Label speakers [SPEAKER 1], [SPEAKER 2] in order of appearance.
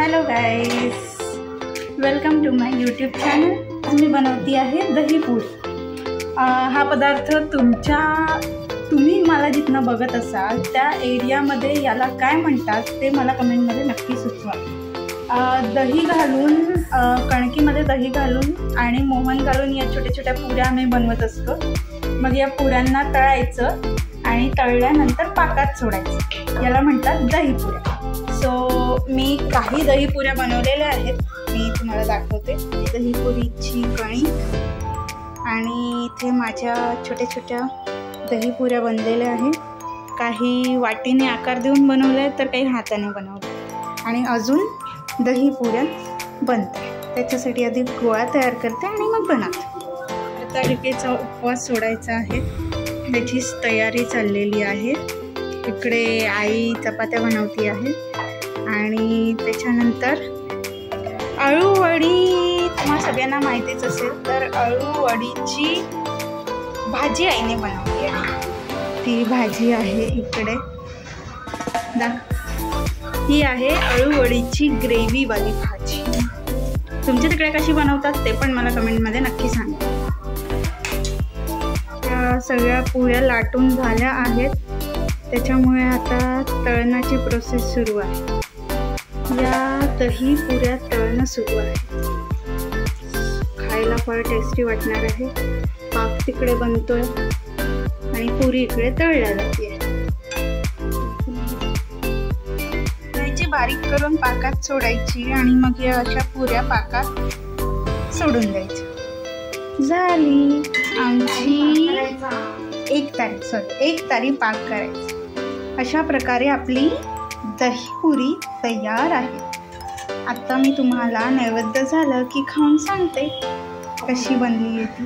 [SPEAKER 1] Hello guys, welcome to my YouTube channel. मी बनवती आहे दही पुरी। हा पदार्थ तुम्ही मला जिथनं बघत असाल त्या एरियामध्ये याला काय म्हणतात ते मला कमेंटमध्ये नक्की सुचवा। दही घालून कणकीमध्ये दही घालून आणि मोहन घालून या छोट्या छोट्या पुऱ्या आम्ही बनवत असतो। मग या पुऱ्यांना तळायचं आणि तळल्यानंतर पाकात सोडायचं, याला म्हणतात दही पुऱ्या। सो मी काही दही पुऱ्या बनवलेल्या आहेत, मी तुम्हाला दाखवते। दही पुरीची कणिक आणि इथे माझ्या छोट्या छोट्या दही पुऱ्या बनलेल्या आहेत। काही वाटीने आकार देऊन बनवल्या आहेत तर काही हाताने बनवल्या आणि अजून दही पुऱ्या बनतात। त्याच्यासाठी आधी गोळा तयार करते आणि मग बनवते। हरताळकेचा उपवास सोडायचा आहे, त्याचीच तयारी चाललेली आहे। इकडे आई चपात्या बनवती आहे आणि त्याच्यानंतर अळूवडी तुम्हा सगळ्यांना माहितीच असेल, तर अळूवडीची भाजी आईने बनवली आहे। ती भाजी आहे इकडे, ही आहे अळूवडीची ग्रेव्हीवाली भाजी। तुमच्या तिकडे कशी बनवतात ते पण मला कमेंटमध्ये नक्की सांगा। त्या सगळ्या पुऱ्या लाटून झाल्या आहेत, त्याच्यामुळे आता तळण्याची प्रोसेस सुरू आहे। या दही पुऱ्या तळणं सुरू आहे, खायला फार टेस्टी वाटणार आहे। पाक तिकडे बनतोय आणि पुरी इकडे तळल्या जाते। दहीची बारीक करून पाकात सोडायची आणि मग या अशा पुऱ्या पाकात सोडून द्यायच्या। झाली आमची एक तारी पाक करायची। अशा प्रकारे आपली दही पुरी तयार आहे। आता मी तुम्हाला नैवेद्य झालं की खाऊन सांगते कशी बनली आहे ती।